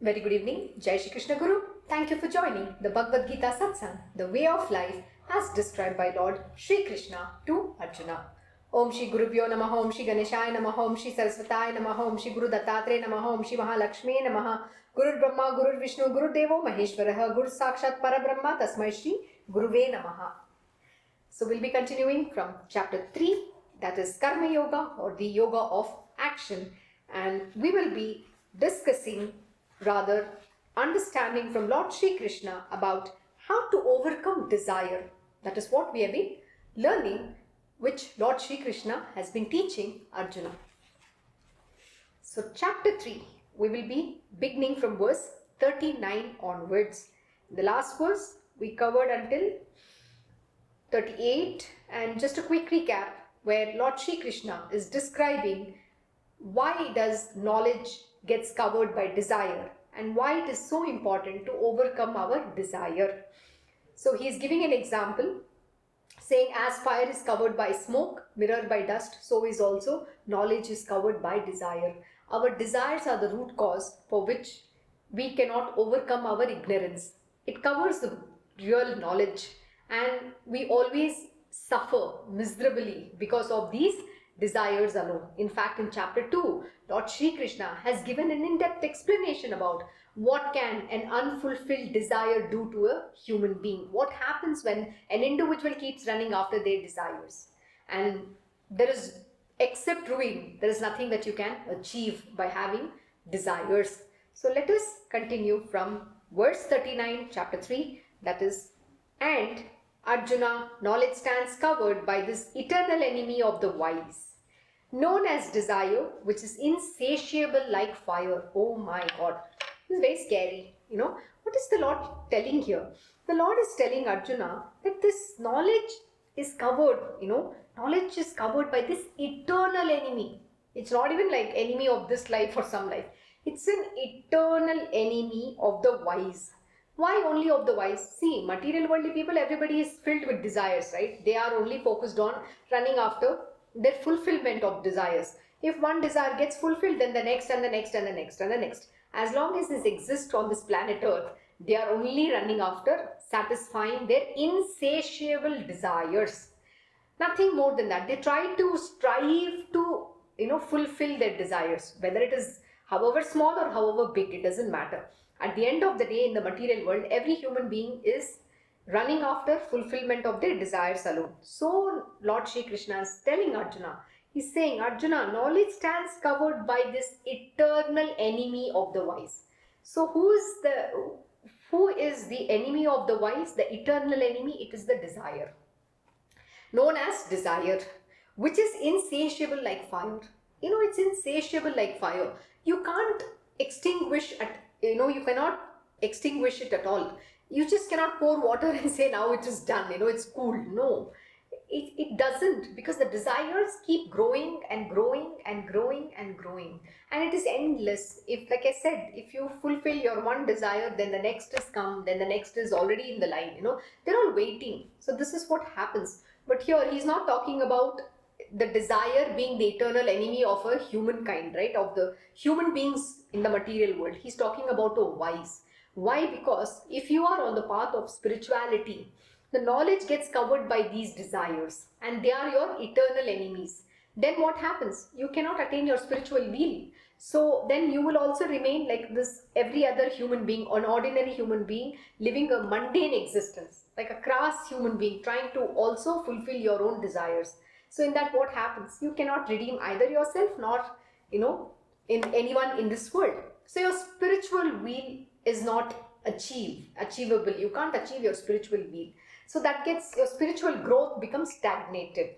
Very good evening. Jai Shri Krishna Guru. Thank you for joining the Bhagavad Gita Satsang, the way of life as described by Lord Shri Krishna to Arjuna. Om Shri Gurubhyo Namaha, Om Shri Ganeshaya Namaha, Om Shri Saraswataya Namaha, Om Shri Guru Dattatreya Namaha, Om Shri Mahalakshmi Namaha, Guru Brahma, Guru Vishnu, Guru Devo Maheshwaraha, Guru Sakshat Parabrahma, Tasmai Shri Guruve Namaha. So we'll be continuing from chapter 3, that is Karmayoga or the Yoga of Action, and we will be discussing, rather understanding from Lord Shri Krishna about how to overcome desire. That is what we have been learning, which Lord Shri Krishna has been teaching Arjuna. So chapter 3, we will be beginning from verse 39 onwards. In the last verse, we covered until 38, and just a quick recap where Lord Shri Krishna is describing why does knowledge gets covered by desire and why it is so important to overcome our desire. So he is giving an example saying, as fire is covered by smoke, mirror by dust, so is also knowledge is covered by desire. Our desires are the root cause for which we cannot overcome our ignorance. It covers the real knowledge, and we always suffer miserably because of these desires alone. In fact, in chapter 2, Lord Shri Krishna has given an in-depth explanation about what can an unfulfilled desire do to a human being. What happens when an individual keeps running after their desires. And there is, except ruin, there is nothing that you can achieve by having desires. So let us continue from verse 39, chapter 3, that is, and Arjuna, knowledge stands covered by this eternal enemy of the wise, known as desire, which is insatiable like fire. Oh my God, this is very scary. What is the Lord telling here? The Lord is telling Arjuna that this knowledge is covered, knowledge is covered by this eternal enemy. It's not even like enemy of this life or some life. It's an eternal enemy of the wise. Why only of the wise? See, material worldly people, everybody is filled with desires, right? They are only focused on running after their fulfillment of desires. If one desire gets fulfilled, then the next and the next and the next and the next. As long as this exists on this planet Earth, they are only running after satisfying their insatiable desires. Nothing more than that. They try to strive to, fulfill their desires. Whether it is however small or however big, it doesn't matter. At the end of the day, in the material world, every human being is running after fulfillment of their desires alone. So Lord Shri Krishna is telling Arjuna, he's saying, Arjuna, knowledge stands covered by this eternal enemy of the wise. So who is the enemy of the wise? The eternal enemy, it is the desire. Known as desire, which is insatiable like fire. It's insatiable like fire. You can't extinguish you cannot extinguish it at all. You just cannot pour water and say now it is done, it's cool. No, it doesn't, because the desires keep growing and growing and growing and growing, and it is endless. If, like I said, if you fulfill your one desire, then the next is come, then the next is already in the line, they're all waiting. So this is what happens. But here he's not talking about the desire being the eternal enemy of a humankind, right? Of the human beings in the material world. He's talking about a wise. Why? Because if you are on the path of spirituality, the knowledge gets covered by these desires and they are your eternal enemies. Then what happens? You cannot attain your spiritual will. So then you will also remain like this every other human being, an ordinary human being living a mundane existence, like a crass human being trying to also fulfill your own desires. So in that, what happens? You cannot redeem either yourself nor, in anyone in this world. So your spiritual will is not achievable. You can't achieve your spiritual will. So that gets, your spiritual growth becomes stagnated.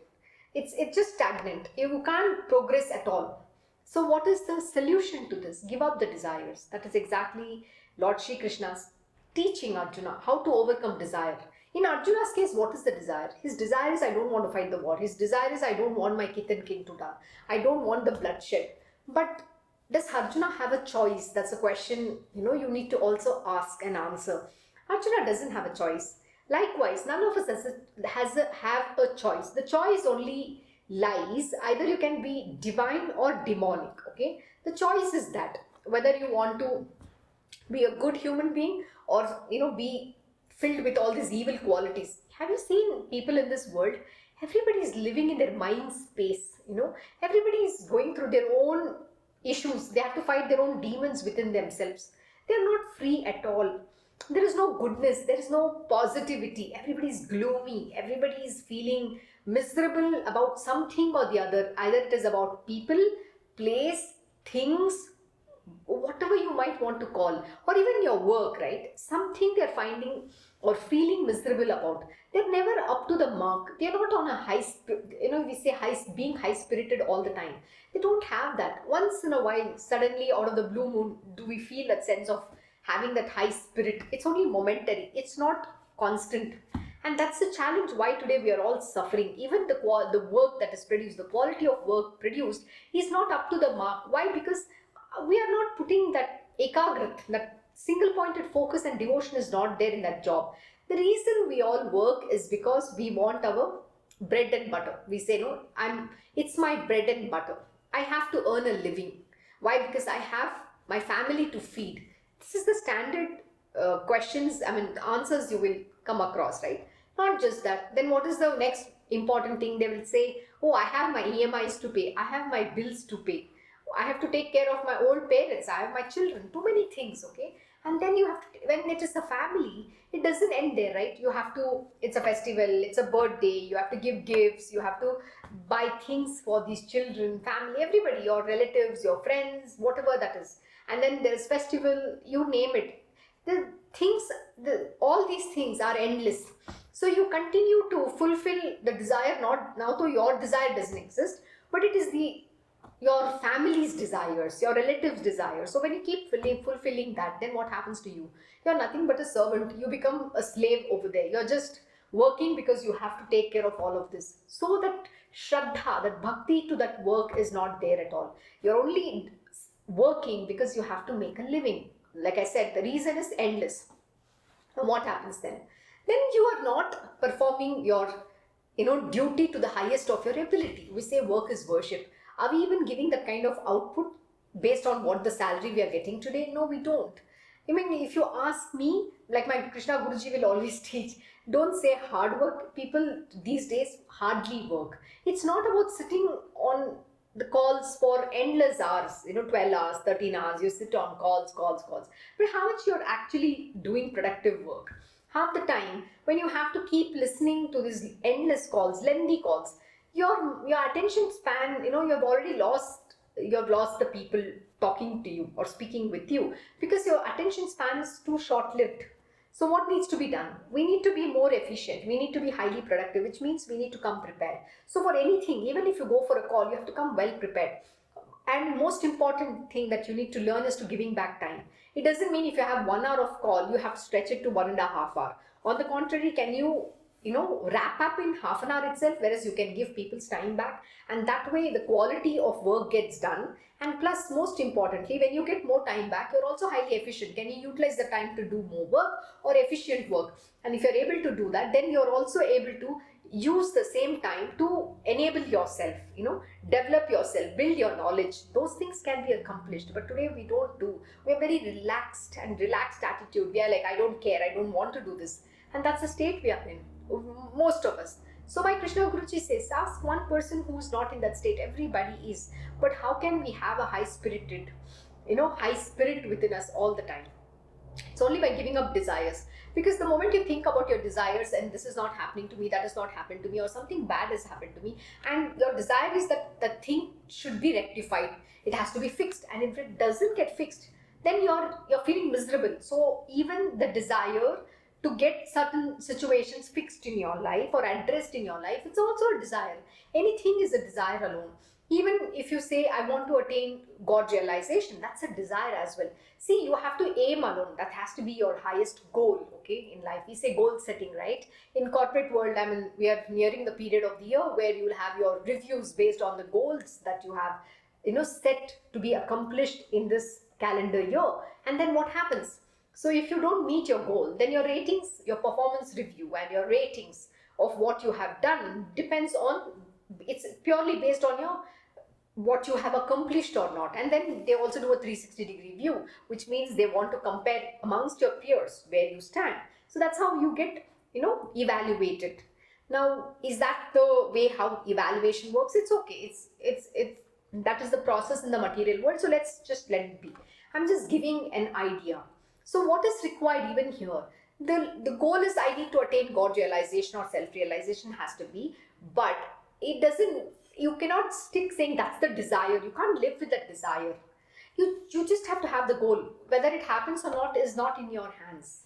It's just stagnant. You can't progress at all. So what is the solution to this? Give up the desires. That is exactly Lord Shri Krishna's teaching Arjuna how to overcome desire. In Arjuna's case, what is the desire? His desire is, I don't want to fight the war. His desire is, I don't want my kith and kin to die. I don't want the bloodshed. But does Arjuna have a choice? That's a question, you need to also ask and answer. Arjuna doesn't have a choice. Likewise, none of us have a choice. The choice only lies, either you can be divine or demonic, okay? The choice is that, whether you want to be a good human being, or be filled with all these evil qualities. Have you seen people in this world? Everybody is living in their mind space. Everybody is going through their own issues. They have to fight their own demons within themselves. They are not free at all. There is no goodness, there is no positivity. Everybody is gloomy, everybody is feeling miserable about something or the other. Either it is about people, place, things, whatever you might want to call, or even your work, right? Something they're finding or feeling miserable about. They're never up to the mark. They're not on a we say being high spirited all the time. They don't have that. Once in a while, suddenly out of the blue moon, do we feel that sense of having that high spirit. It's only momentary, it's not constant. And that's the challenge why today we are all suffering. Even the work that is produced, the quality of work produced is not up to the mark. Why? Because we are not putting that ekagrat, that single pointed focus and devotion is not there in that job. The reason we all work is because we want our bread and butter. We say, no, it's my bread and butter. I have to earn a living. Why? Because I have my family to feed. This is the standard questions, answers you will come across, right? Not just that. Then what is the next important thing? They will say, oh, I have my EMIs to pay. I have my bills to pay. I have to take care of my old parents. I have my children. Too many things, okay? And then you have to, when it is a family, it doesn't end there, right? You have to, it's a festival, it's a birthday, you have to give gifts, you have to buy things for these children, family, everybody, your relatives, your friends, whatever that is. And then there's festival, you name it. The things, all these things are endless. So you continue to fulfill the desire, not now though your desire doesn't exist, but it is your family's desires, your relatives' desires. So when you keep fulfilling that, then what happens to you? You're nothing but a servant. You become a slave over there. You're just working because you have to take care of all of this. So that shraddha, that bhakti to that work is not there at all. You're only working because you have to make a living. Like I said, the reason is endless. And what happens then? Then you are not performing your duty to the highest of your ability. We say work is worship. Are we even giving that kind of output based on what the salary we are getting today? No, we don't. If you ask me, like my Krishna Guruji will always teach, don't say hard work. People these days hardly work. It's not about sitting on the calls for endless hours, 12 hours, 13 hours, you sit on calls. But how much you're actually doing productive work? Half the time, when you have to keep listening to these endless calls, lengthy calls, your attention span, you have already lost the people talking to you or speaking with you, because your attention span is too short-lived. So what needs to be done? We need to be more efficient. We need to be highly productive, which means we need to come prepared. So for anything, even if you go for a call, you have to come well prepared. And most important thing that you need to learn is to giving back time. It doesn't mean if you have 1 hour of call, you have to stretch it to 1.5 hours. On the contrary, can you wrap up in half an hour itself, whereas you can give people's time back, and that way the quality of work gets done. And plus, most importantly, when you get more time back, you're also highly efficient. Can you utilize the time to do more work or efficient work? And if you're able to do that, then you're also able to use the same time to enable yourself, develop yourself, build your knowledge. Those things can be accomplished, but today we don't do. We're very relaxed attitude. We are like, I don't care, I don't want to do this. And that's the state we are in, most of us. So my Krishna Guruji says, ask one person who's not in that state. Everybody is. But how can we have a high spirit within us all the time? It's only by giving up desires. Because the moment you think about your desires, and this is not happening to me, that has not happened to me, or something bad has happened to me, and your desire is that the thing should be rectified, it has to be fixed. And if it doesn't get fixed, then you're feeling miserable. So even the desire to get certain situations fixed in your life or addressed in your life, it's also a desire. Anything is a desire alone. Even if you say, I want to attain God realization, that's a desire as well. See, you have to aim alone. That has to be your highest goal, okay, in life. We say goal setting, right? In corporate world, we are nearing the period of the year where you will have your reviews based on the goals that you have, set to be accomplished in this calendar year. And then what happens? So if you don't meet your goal, then your ratings, your performance review and your ratings of what you have done depends on, it's purely based on your what you have accomplished or not. And then they also do a 360-degree view, which means they want to compare amongst your peers where you stand. So that's how you get, evaluated. Now, is that the way how evaluation works? It's okay. It's that is the process in the material world. So let's just let it be. I'm just giving an idea. So what is required even here? The goal is I need to attain God realization or self-realization has to be, but it doesn't, you cannot stick saying that's the desire. You can't live with that desire. You just have to have the goal. Whether it happens or not is not in your hands.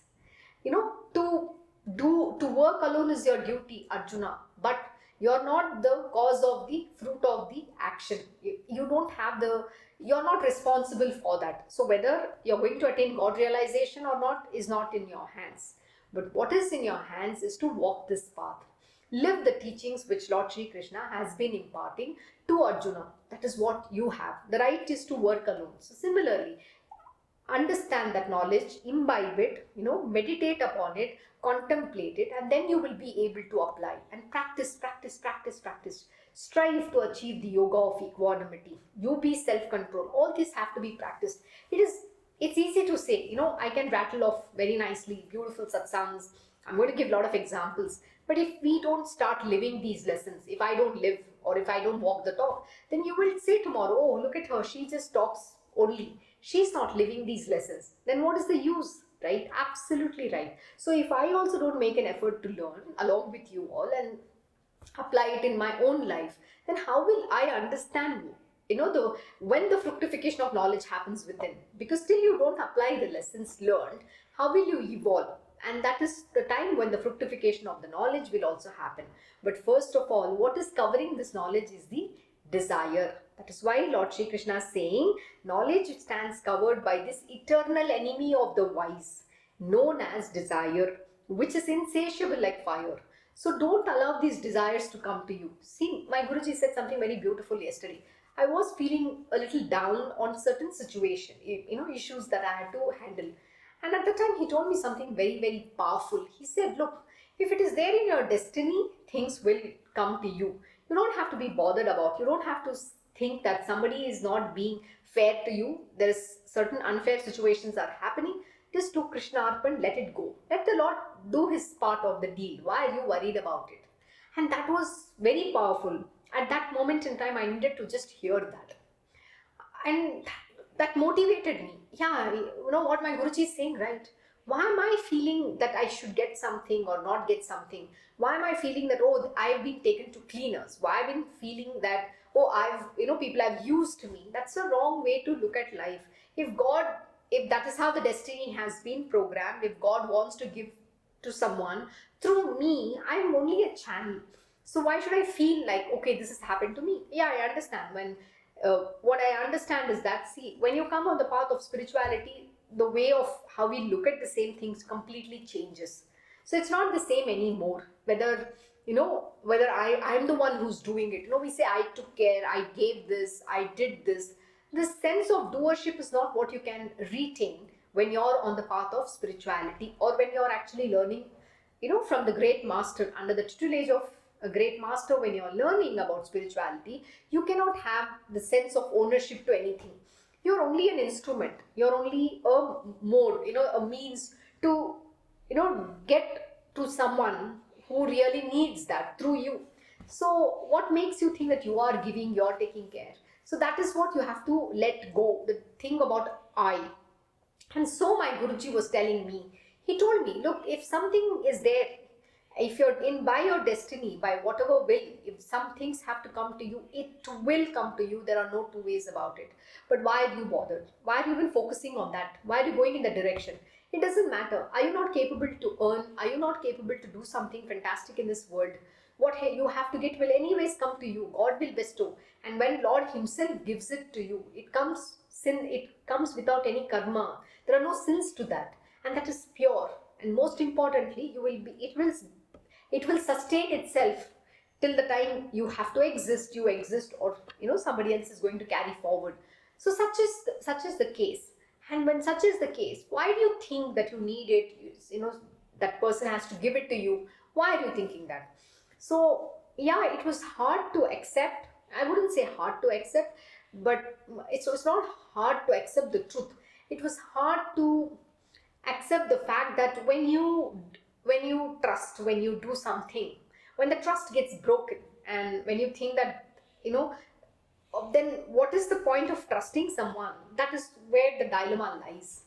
To work alone is your duty, Arjuna, but you're not the cause of the fruit of the action. You don't have you're not responsible for that. So whether you're going to attain God realization or not is not in your hands. But what is in your hands is to walk this path. Live the teachings which Lord Shri Krishna has been imparting to Arjuna. That is what you have. The right is to work alone. So similarly, understand that knowledge, imbibe it, meditate upon it, contemplate it, and then you will be able to apply and practice. Strive to achieve the yoga of equanimity. You be self-control. All these have to be practiced. It's easy to say, I can rattle off very nicely, beautiful satsangs. I'm going to give a lot of examples. But if we don't start living these lessons, if I don't live or if I don't walk the talk, then you will say tomorrow, oh, look at her, she just talks only. She's not living these lessons. Then what is the use, right? Absolutely right. So if I also don't make an effort to learn along with you all and apply it in my own life, then how will I understand when the fructification of knowledge happens within? Because till you don't apply the lessons learned, how will you evolve? And that is the time when the fructification of the knowledge will also happen. But first of all, what is covering this knowledge is the desire. That is why Lord Shri Krishna is saying, knowledge stands covered by this eternal enemy of the wise, known as desire, which is insatiable like fire. So don't allow these desires to come to you. See, my Guruji said something very beautiful yesterday. I was feeling a little down on certain situation, issues that I had to handle. And at the time, he told me something very, very powerful. He said, look, if it is there in your destiny, things will come to you. You don't have to be bothered about. You don't have to think that somebody is not being fair to you. There is certain unfair situations are happening. Just do Krishna Arpan, let it go. Let the Lord do his part of the deal. Why are you worried about it? And that was very powerful. At that moment in time, I needed to just hear that. And that motivated me. Yeah, what my Guruji is saying, right? Why am I feeling that I should get something or not get something? Why am I feeling that, oh, I've been taken to cleaners? Why have I been feeling that, oh, people have used me? That's a wrong way to look at life. If that is how the destiny has been programmed, if God wants to give to someone through me, I'm only a channel. So why should I feel like, okay, this has happened to me? Yeah, I understand. What I understand is that, see, when you come on the path of spirituality, the way of how we look at the same things completely changes. So it's not the same anymore. Whether I'm the one who's doing it. We say, I took care, I gave this, I did this. This sense of doership is not what you can retain when you're on the path of spirituality, or when you're actually learning, from the great master, under the tutelage of a great master. When you're learning about spirituality, you cannot have the sense of ownership to anything. You're only an instrument. You're only a mode, a means to, get to someone who really needs that through you. So what makes you think that you are giving, you're taking care? So that is what you have to let go, the thing about I. And so my Guruji was telling me, he told me, look, if something is there, if you're in by your destiny, by whatever will, if some things have to come to you, it will come to you. There are no two ways about it. But why are you bothered? Why are you even focusing on that? Why are you going in that direction? It doesn't matter. Are you not capable to earn? Are you not capable to do something fantastic in this world? What you have to get will anyways come to you. God will bestow. And when Lord himself gives it to you, it comes without any karma. There are no sins to that. And that is pure. And most importantly, it will sustain itself till the time you have to exist, or somebody else is going to carry forward. So such is the case. And when such is the case, why do you think that you need it? That person has to give it to you. Why are you thinking that? So yeah, it was hard to accept I wouldn't say hard to accept, but it's not hard to accept the truth. It was hard to accept the fact that when you trust, when you do something, when the trust gets broken, and when you think that, then what is the point of trusting someone? That is where the dilemma lies.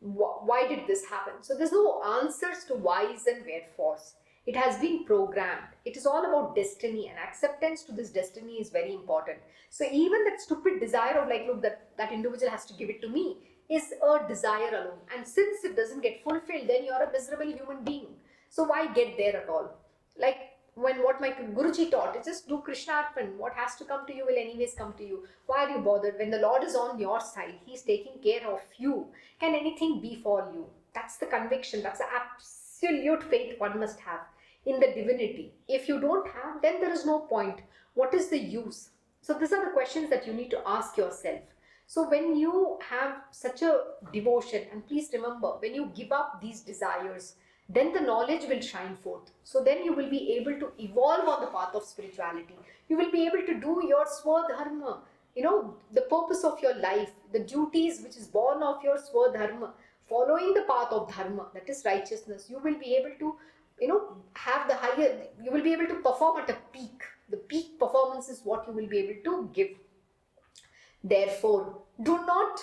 Why did this happen? So there's no answers to whys and wherefores. It has been programmed. It is all about destiny, and acceptance to this destiny is very important. So even that stupid desire of like, look, that individual has to give it to me, is a desire alone. And since it doesn't get fulfilled, then you're a miserable human being. So why get there at all? Like when what my Guruji taught, is just do Krishna Arpan. What has to come to you will anyways come to you. Why are you bothered? When the Lord is on your side, He's taking care of you. Can anything befall you? That's the conviction. That's the absolute faith one must have in the divinity. If you don't have, then there is no point. What is the use? So these are the questions that you need to ask yourself. So when you have such a devotion, and please remember, when you give up these desires, then the knowledge will shine forth. So then you will be able to evolve on the path of spirituality. You will be able to do your swadharma, the purpose of your life, the duties which is born of your swadharma, following the path of dharma, that is righteousness. You will be able to, have the higher, you will be able to perform at a peak. The peak performance is what you will be able to give. Therefore, do not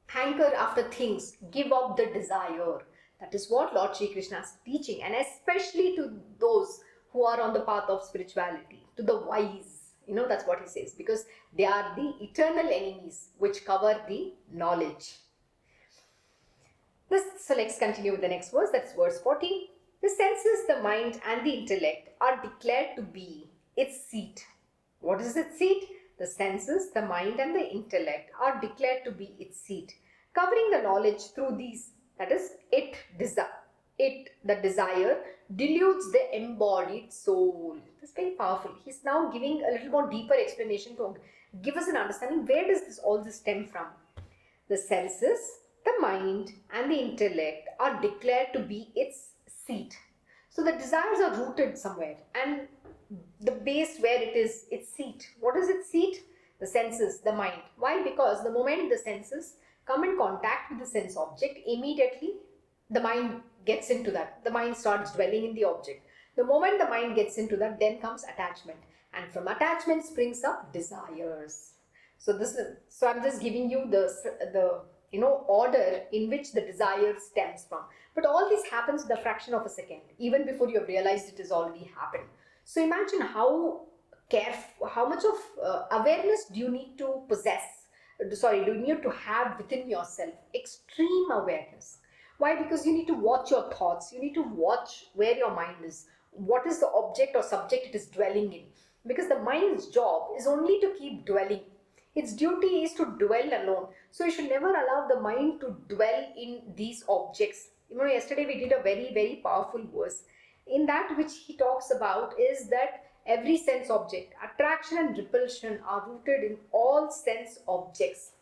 hanker after things. Give up the desire. That is what Lord Shri Krishna is teaching, and especially to those who are on the path of spirituality, to the wise. That's what he says, because they are the eternal enemies which cover the knowledge. So let's continue with the next verse. That's verse 40. The senses, the mind, and the intellect are declared to be its seat. What is its seat? The senses, the mind, and the intellect are declared to be its seat, covering the knowledge through these. That is, the desire deludes the embodied soul. That's very powerful. He's now giving a little more deeper explanation to give us an understanding. Where does all this stem from? The senses, the mind, and the intellect are declared to be its seat. So the desires are rooted somewhere, and the base where it is its seat. What is its seat? The senses, the mind. Why? Because the moment the senses come in contact with the sense object, immediately the mind gets into that. The mind starts dwelling in the object. The moment the mind gets into that, then comes attachment, and from attachment springs up desires. So I'm just giving you the order in which the desire stems from. But all this happens in the fraction of a second. Even before you have realized it has already happened. So imagine how much of awareness do you need to do you need to have within yourself? Extreme awareness. Why? Because you need to watch your thoughts. You need to watch where your mind is. What is the object or subject it is dwelling in? Because the mind's job is only to keep dwelling. Its duty is to dwell alone. So you should never allow the mind to dwell in these objects. Yesterday we did a very, very powerful verse. In that which he talks about is that every sense object, attraction and repulsion are rooted in all sense objects.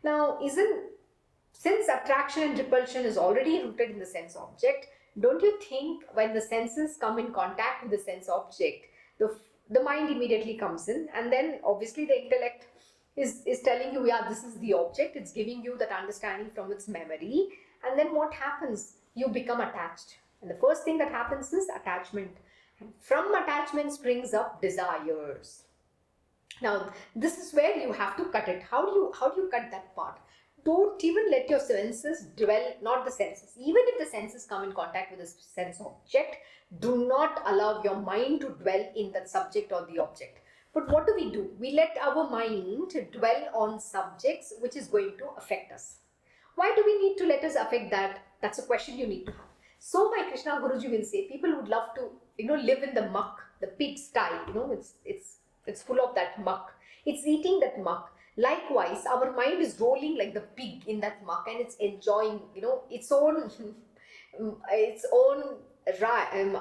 Now, since attraction and repulsion is already rooted in the sense object, don't you think when the senses come in contact with the sense object, the mind immediately comes in, and then obviously the intellect is telling you, yeah, this is the object. It's giving you that understanding from its memory. And then what happens? You become attached. And the first thing that happens is attachment. And from attachment springs up desires. Now, this is where you have to cut it. How do you cut that part? Don't even let your senses dwell, not the senses. Even if the senses come in contact with the sense object, do not allow your mind to dwell in that subject or the object. But what do? We let our mind dwell on subjects which is going to affect us. Why do we need to let us affect that? That's a question you need to have. So my Krishna Guruji will say, people would love to, live in the muck, the pigsty, it's full of that muck. It's eating that muck. Likewise, our mind is rolling like the pig in that muck, and it's enjoying, its own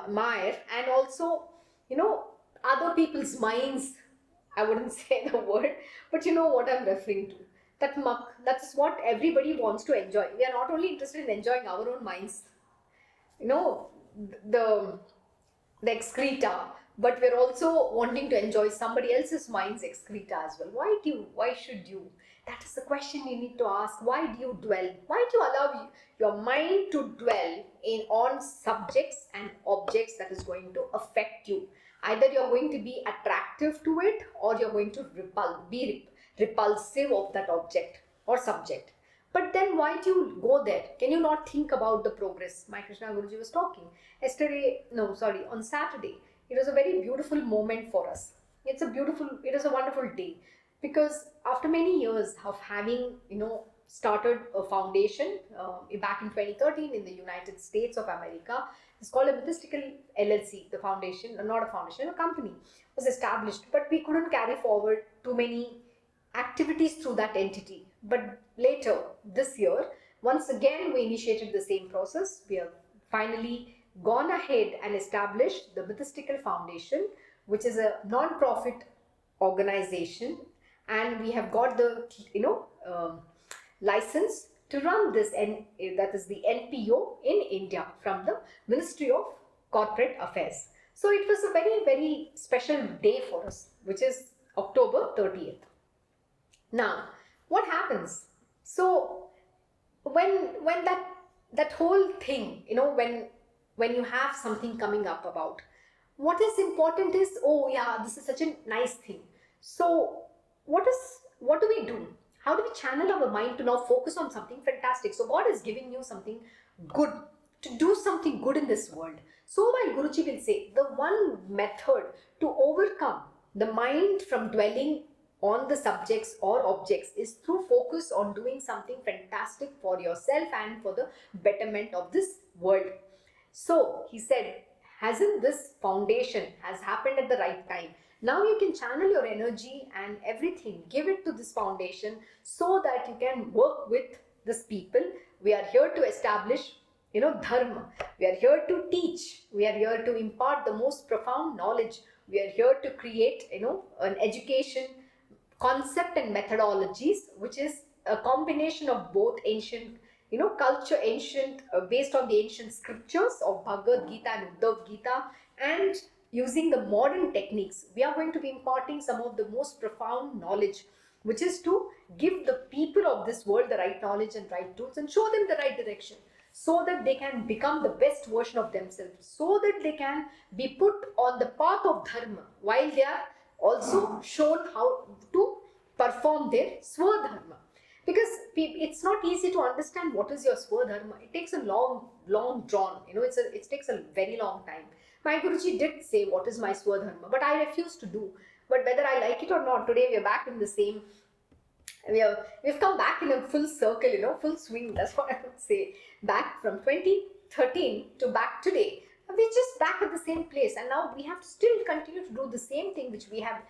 mire, and also, other people's minds. I wouldn't say the word, but you know what I'm referring to. That muck, that's what everybody wants to enjoy. We are not only interested in enjoying our own minds, the excreta, but we're also wanting to enjoy somebody else's mind's excreta as well. Why should you? That is the question you need to ask. Why do you dwell? Why do you allow your mind to dwell on subjects and objects that is going to affect you? Either you're going to be attractive to it, or you're going to be repulsive of that object or subject. But then why do you go there? Can you not think about the progress? My Krishna Guruji was talking on Saturday. It was a very beautiful moment for us. It is a wonderful day, because after many years of having, started a foundation back in 2013 in the United States of America. It's called a Mythistical LLC. The foundation, not a foundation, a company was established, but we couldn't carry forward too many activities through that entity. But later this year, once again we initiated the same process. We have finally gone ahead and established the Mythistical Foundation, which is a non-profit organization, and we have got the license to run this, and that is the NPO in India from the Ministry of Corporate Affairs. So it was a very, very special day for us, which is October 30th. Now, what happens? So when that whole thing, when you have something coming up about, what is important is, oh yeah, this is such a nice thing. So what do we do? How do we channel our mind to now focus on something fantastic? So God is giving you something good, to do something good in this world. So my Guruji will say, the one method to overcome the mind from dwelling on the subjects or objects is through focus on doing something fantastic for yourself and for the betterment of this world. So he said, hasn't this foundation has happened at the right time? Now you can channel your energy and everything, give it to this foundation so that you can work with this people. We are here to establish, dharma. We are here to teach. We are here to impart the most profound knowledge. We are here to create, an education concept and methodologies, which is a combination of both ancient, culture, based on the ancient scriptures of Bhagavad Gita and Uddhav Gita, and using the modern techniques. We are going to be imparting some of the most profound knowledge, which is to give the people of this world the right knowledge and right tools and show them the right direction, so that they can become the best version of themselves, so that they can be put on the path of dharma, while they are also shown how to perform their swadharma. Because it's not easy to understand what is your swadharma. It takes a long drawn, it takes a very long time. My Guruji did say, what is my swadharma? But I refuse to do. But whether I like it or not, today we are back in the same, we've come back in a full circle, full swing. That's what I would say. Back from 2013 to back today. We're just back at the same place, and now we have to still continue to do the same thing which we had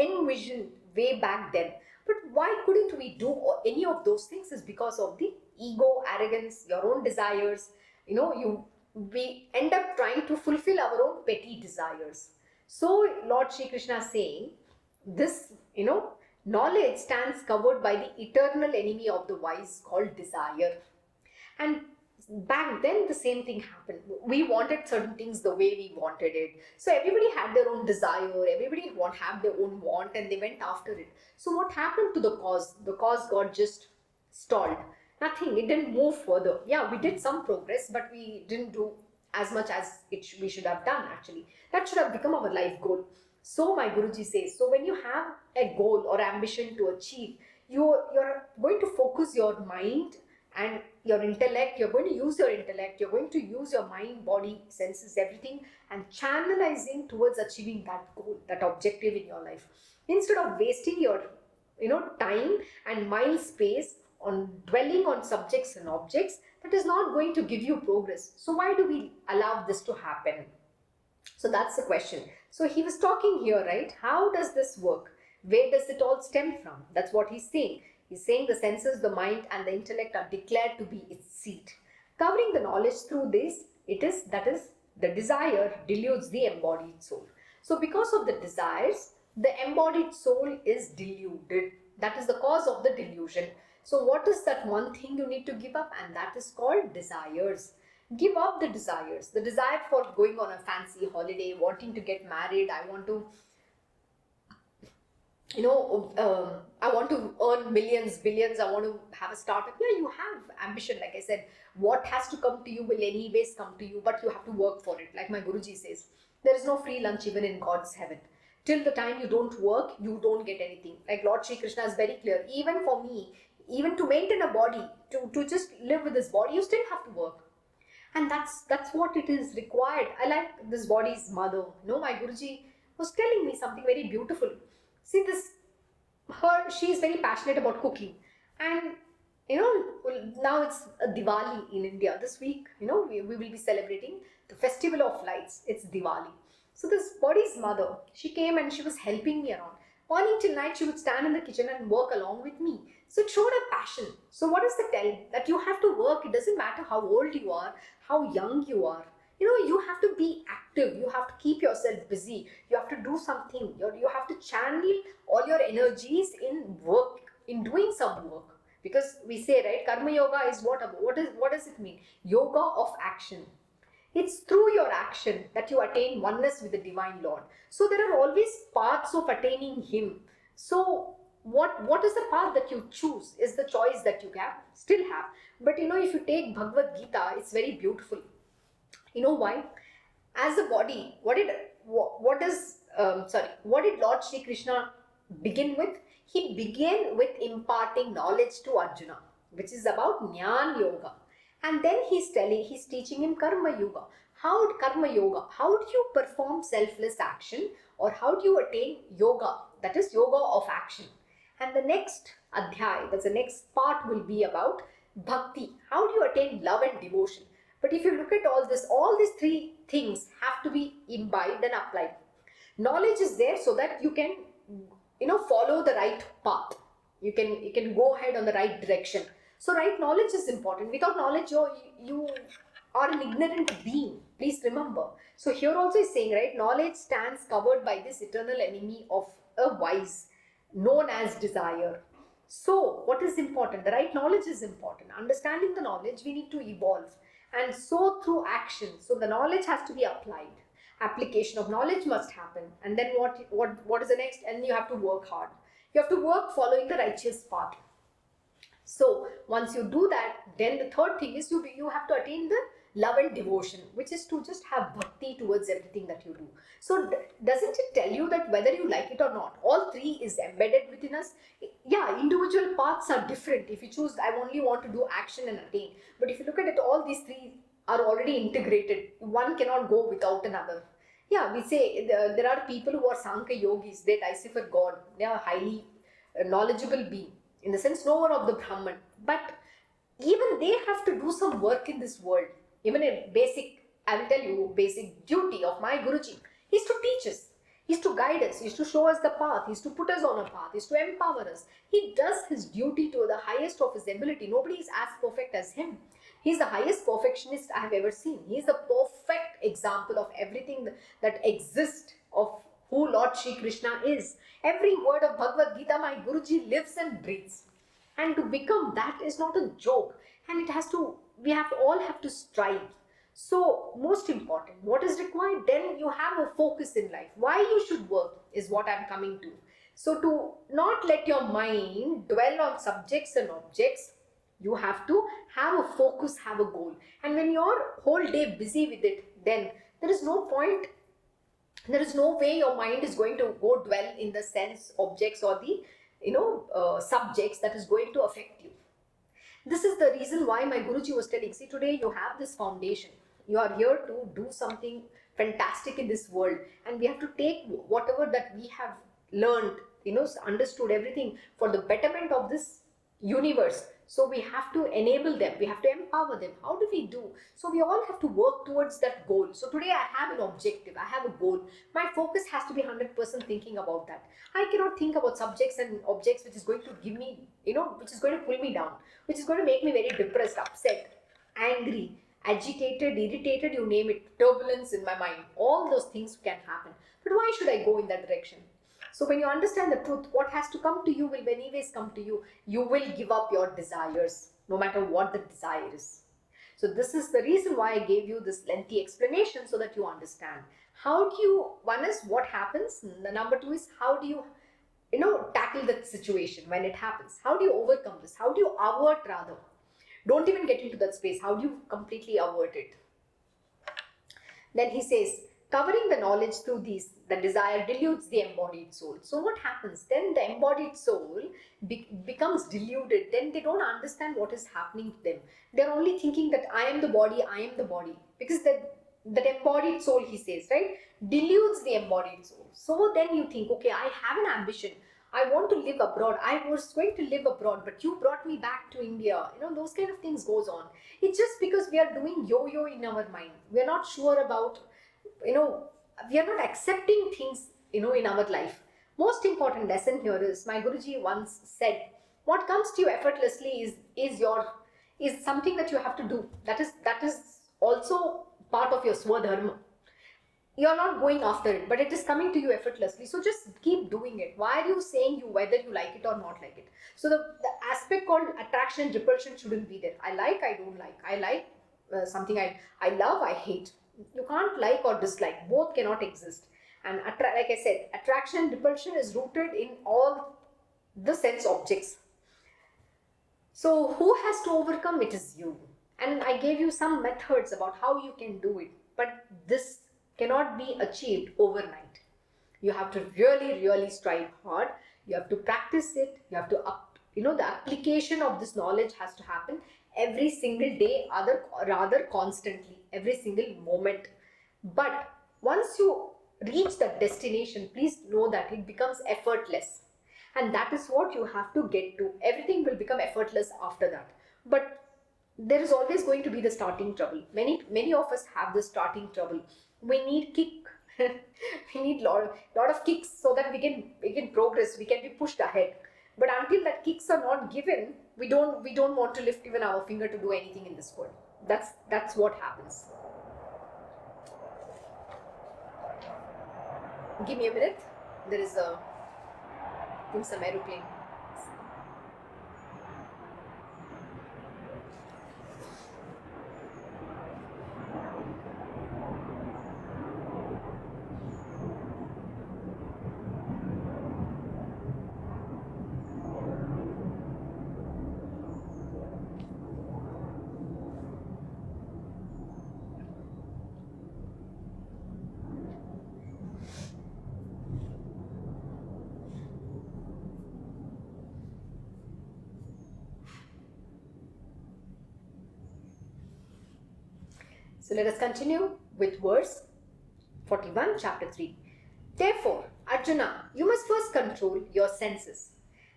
envisioned way back then. But why couldn't we do any of those things? Is because of the ego, arrogance, your own desires. We end up trying to fulfill our own petty desires. So Lord Shri Krishna is saying, this, knowledge stands covered by the eternal enemy of the wise called desire. And back then the same thing happened. We wanted certain things the way we wanted it. So everybody had their own desire, everybody had their own want, and they went after it. So what happened to the cause? The cause got just stalled. Nothing, it didn't move further. Yeah, we did some progress, but we didn't do as much as we should have done actually. That should have become our life goal. So my Guruji says, so when you have a goal or ambition to achieve, you're going to focus your mind and your intellect. You're going to use your intellect, you're going to use your mind, body, senses, everything, and channelizing towards achieving that goal, that objective in your life. Instead of wasting your time and mind space on dwelling on subjects and objects, that is not going to give you progress. So why do we allow this to happen? So that's the question. So he was talking here, right? How does this work? Where does it all stem from? That's what he's saying. He's saying the senses, the mind, and the intellect are declared to be its seat. Covering the knowledge through this, that is the desire deludes the embodied soul. So because of the desires, the embodied soul is deluded. That is the cause of the delusion. So what is that one thing you need to give up? And that is called desires. Give up the desires. The desire for going on a fancy holiday, wanting to get married, I want to, I want to earn millions, billions, I want to have a startup. Yeah, you have ambition. Like I said, what has to come to you will anyways come to you, but you have to work for it. Like my Guruji says, there is no free lunch even in God's heaven. Till the time you don't work, you don't get anything. Like Lord Shri Krishna is very clear. Even for me, even to maintain a body, to just live with this body, you still have to work. And that's what it is required. I like this body's mother. My Guruji was telling me something very beautiful. See, she is very passionate about cooking, and now it's a Diwali in India this week. We will be celebrating the festival of lights. It's Diwali. So this body's mother, she came and she was helping me around. Morning till night, she would stand in the kitchen and work along with me. So it showed a passion. So what does that tell? That you have to work. It doesn't matter how old you are, how young you are. You have to be active. You have to keep yourself busy. You have to do something. You have to channel all your energies in work, in doing some work. Because we say, right, Karmayoga is what does it mean? Yoga of action. It's through your action that you attain oneness with the Divine Lord. So there are always paths of attaining Him. So what is the path that you choose is the choice that you still have. But if you take Bhagavad Gita, it's very beautiful. You know why? As a body, what did Lord Shri Krishna begin with? He began with imparting knowledge to Arjuna, which is about Jnana Yoga. And then he's teaching him Karmayoga. How do you perform selfless action, or how do you attain yoga? That is yoga of action. And the next adhyay, that's the next part, will be about bhakti. How do you attain love and devotion? But if you look at all these three things have to be imbibed and applied. Knowledge is there so that you can, follow the right path. You can go ahead on the right direction. So right knowledge is important. Without knowledge, you are an ignorant being. Please remember. So here also is saying, right, knowledge stands covered by this eternal enemy of a wise, known as desire. So what is important? The right knowledge is important. Understanding the knowledge, we need to evolve. And so through action. So the knowledge has to be applied. Application of knowledge must happen. And then what is the next? And you have to work hard. You have to work following the righteous path. So once you do that, then the third thing is you have to attain the love and devotion, which is to just have bhakti towards everything that you do. So doesn't it tell you that whether you like it or not, all three is embedded within us? Yeah, individual paths are different. If you choose, I only want to do action and attain. But if you look at it, all these three are already integrated. One cannot go without another. Yeah, we say there are people who are Sankhya yogis. They decipher God. They are highly knowledgeable being. In the sense, knower of the Brahman. But even they have to do some work in this world. Even a basic duty of my Guruji is to teach us, is to guide us, is to show us the path, is to put us on a path, is to empower us. He does his duty to the highest of his ability. Nobody is as perfect as him. He's the highest perfectionist I have ever seen. He is the perfect example of everything that exists, of who Lord Shri Krishna is. Every word of Bhagavad Gita, my Guruji lives and breathes. And to become that is not a joke. And we all have to strive. So most important, what is required? Then you have a focus in life. Why you should work is what I'm coming to. So to not let your mind dwell on subjects and objects, you have to have a focus, have a goal. And when you're whole day busy with it, then there is no point. There is no way your mind is going to go dwell in the sense objects or the subjects that is going to affect you. This is the reason why my Guruji was telling, see, today you have this foundation. You are here to do something fantastic in this world, and we have to take whatever that we have learned, understood everything for the betterment of this universe. So we have to enable them. We have to empower them. How do we do? So we all have to work towards that goal. So today I have an objective. I have a goal. My focus has to be 100% thinking about that. I cannot think about subjects and objects which is going to give me, which is going to pull me down, which is going to make me very depressed, upset, angry, agitated, irritated, you name it, turbulence in my mind. All those things can happen. But why should I go in that direction? So when you understand the truth, what has to come to you will anyways come to you. You will give up your desires, no matter what the desire is. So this is the reason why I gave you this lengthy explanation, so that you understand. How do you, one is what happens, the number two is how do you tackle that situation when it happens. How do you overcome this? How do you avert, rather? Don't even get into that space. How do you completely avert it? Then he says, covering the knowledge through these, the desire dilutes the embodied soul. So what happens? Then the embodied soul becomes deluded. Then they don't understand what is happening to them. They're only thinking that I am the body, I am the body. Because that embodied soul, he says, right, dilutes the embodied soul. So then you think, okay, I have an ambition. I want to live abroad. I was going to live abroad, but you brought me back to India. Those kind of things goes on. It's just because we are doing yo-yo in our mind. We are not sure about, we are not accepting things, in our life. Most important lesson here is, my Guruji once said, what comes to you effortlessly is something that you have to do. That is also part of your swadharma. You're not going after it, but it is coming to you effortlessly. So just keep doing it. Why are you saying whether you like it or not like it? So the aspect called attraction and repulsion shouldn't be there. I like, I don't like. I like something I love, I hate. You can't like or dislike. Both cannot exist. And like I said, attraction and repulsion is rooted in all the sense objects. So who has to overcome? It is you. And I gave you some methods about how you can do it. But this cannot be achieved overnight. You have to really, really strive hard. You have to practice it. You have to the application of this knowledge has to happen every single day, rather constantly, every single moment. But once you reach that destination, please know that it becomes effortless. And that is what you have to get to. Everything will become effortless after that. But there is always going to be the starting trouble. Many of us have the starting trouble. We need kick. We need lot of kicks so that we can progress. We can be pushed ahead. But until that kicks are not given, we don't want to lift even our finger to do anything in this world. That's what happens. Give me a minute. There is some aeroplane. So let us continue with verse 41, chapter 3. Therefore, Arjuna, you must first control your senses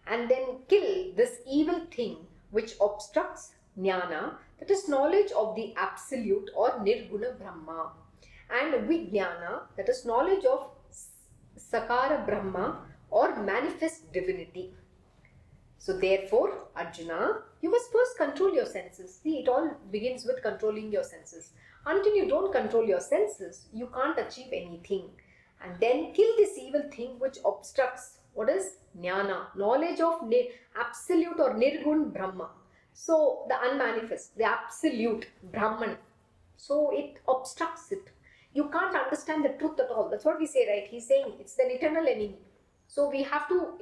and then kill this evil thing which obstructs jnana, that is knowledge of the absolute or nirguna Brahma, and vijnana, that is knowledge of sakara Brahma or manifest divinity. So therefore, Arjuna, you must first control your senses. See, it all begins with controlling your senses. Until you don't control your senses, you can't achieve anything. And then kill this evil thing which obstructs, what is? Jnana, knowledge of absolute or nirgun Brahma. So the unmanifest, the absolute Brahman. So it obstructs it. You can't understand the truth at all. That's what we say, right? He's saying it's an eternal enemy. So we have to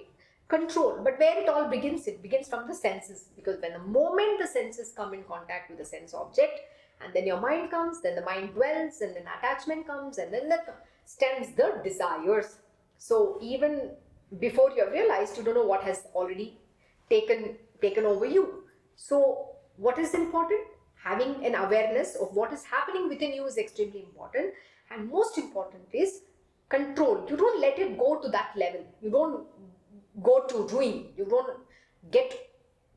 control. But where it all begins, it begins from the senses. Because when the moment the senses come in contact with the sense object, and then your mind comes, then the mind dwells, and then attachment comes, and then that stems the desires. So even before you have realized, you don't know what has already taken over you. So what is important? Having an awareness of what is happening within you is extremely important. And most important is control. You don't let it go to that level. You don't go to ruin. You don't get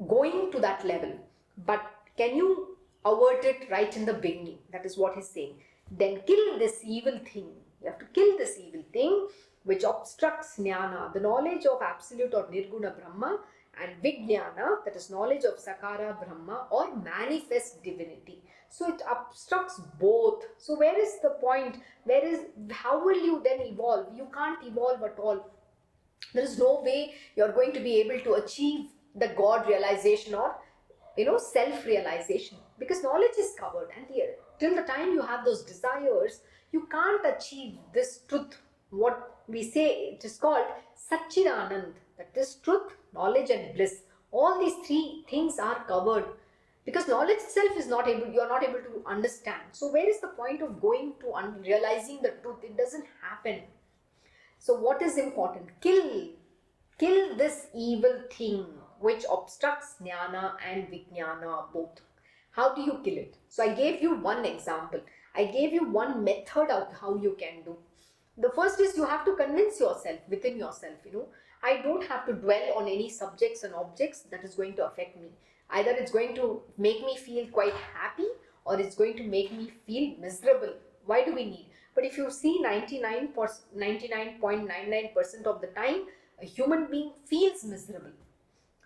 going to that level. But can you avert it right in the beginning? That is what he's saying. Then kill this evil thing. You have to kill this evil thing which obstructs jnana, the knowledge of absolute or nirguna Brahma, and vijnana, that is knowledge of sakara Brahma or manifest divinity. So it obstructs both. So where is the point? How will you then evolve? You can't evolve at all. There is no way you're going to be able to achieve the God realization or self-realization, because knowledge is covered, and till the time you have those desires, you can't achieve this truth. What we say, it is called Satchidanand, that is truth, knowledge and bliss. All these three things are covered, because knowledge itself is not able, you are not able to understand. So where is the point of going to realizing the truth? It doesn't happen. So what is important? Kill this evil thing which obstructs jnana and vijnana both. How do you kill it? So I gave you one example. I gave you one method of how you can do. The first is you have to convince yourself, within yourself, I don't have to dwell on any subjects and objects that is going to affect me. Either it's going to make me feel quite happy, or it's going to make me feel miserable. Why do we need? But if you see 99.99% of the time, a human being feels miserable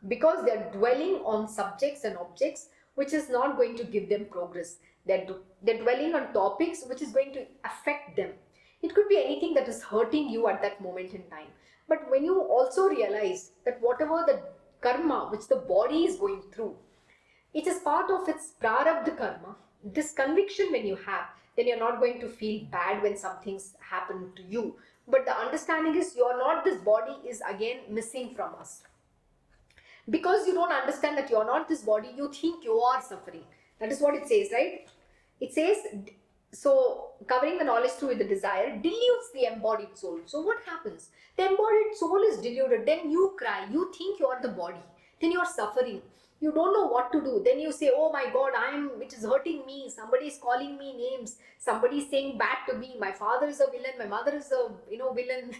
because they are dwelling on subjects and objects which is not going to give them progress. They're dwelling on topics which is going to affect them. It could be anything that is hurting you at that moment in time. But when you also realize that whatever the karma which the body is going through, it is part of its prarabdha karma. This conviction when you have, then you're not going to feel bad when some things happen to you. But the understanding is you're not, this body is again missing from us. Because you don't understand that you're not this body, you think you are suffering. That is what it says, right? It says, so covering the knowledge through the desire dilutes the embodied soul. So what happens? The embodied soul is diluted. Then you cry. You think you are the body. Then you are suffering. You don't know what to do. Then you say, oh my God, it is hurting me. Somebody is calling me names. Somebody is saying bad to me. My father is a villain. My mother is a, villain.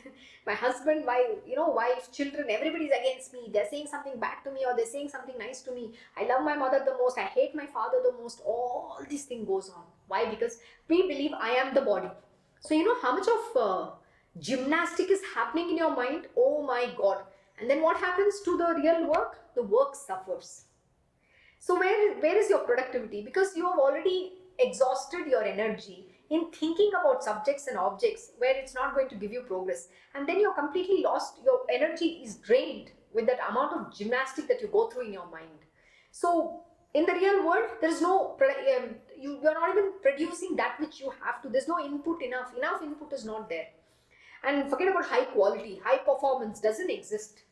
My husband, wife, children, everybody is against me. They're saying something bad to me, or they're saying something nice to me. I love my mother the most. I hate my father the most. All this thing goes on. Why? Because we believe I am the body. So you know how much of gymnastic is happening in your mind? Oh my God. And then what happens to the real work? The work suffers. So where is your productivity? Because you have already exhausted your energy in thinking about subjects and objects where it's not going to give you progress. And then you're completely lost. Your energy is drained with that amount of gymnastic that you go through in your mind. So in the real world, there is no, you're not even producing that which you have to. There's no input enough. Enough input is not there. And forget about high quality, high performance doesn't exist.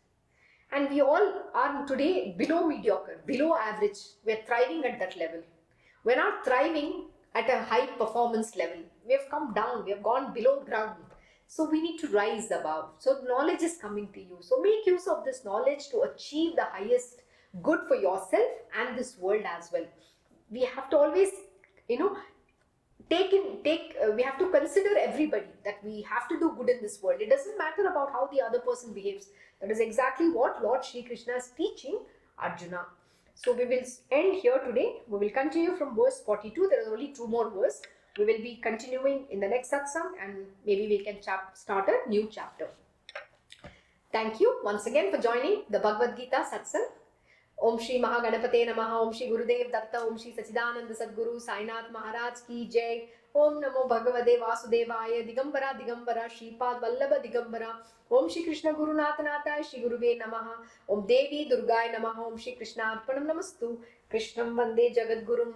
And we all are today below mediocre, below average. We're thriving at that level. We're not thriving at a high performance level. We have come down, we have gone below ground. So we need to rise above. So knowledge is coming to you. So make use of this knowledge to achieve the highest good for yourself and this world as well. We have to always, we have to consider everybody, that we have to do good in this world. It doesn't matter about how the other person behaves. That is exactly what Lord Shri Krishna is teaching Arjuna. So we will end here today. We will continue from verse 42. There are only 2 more verses. We will be continuing in the next satsang, and maybe we can start a new chapter. Thank you once again for joining the Bhagavad Gita satsang. Om Shri Mahaganapate Namaha, Om Shri Gurudev Datta, Om Shri Sachidananda Sadguru Sainath Maharaj Ki Jai. Om Namo Bhagavate Vasudevaya, Digambara Digambara, Shripad Vallabha Digambara. Om Shri Krishna Guru Nathanataya, Shri Guruve Namaha. Om Devi Durgaya Namaha, Om Shri Krishna Arpanam Namastu. Krishnam Vande Jagadgurum.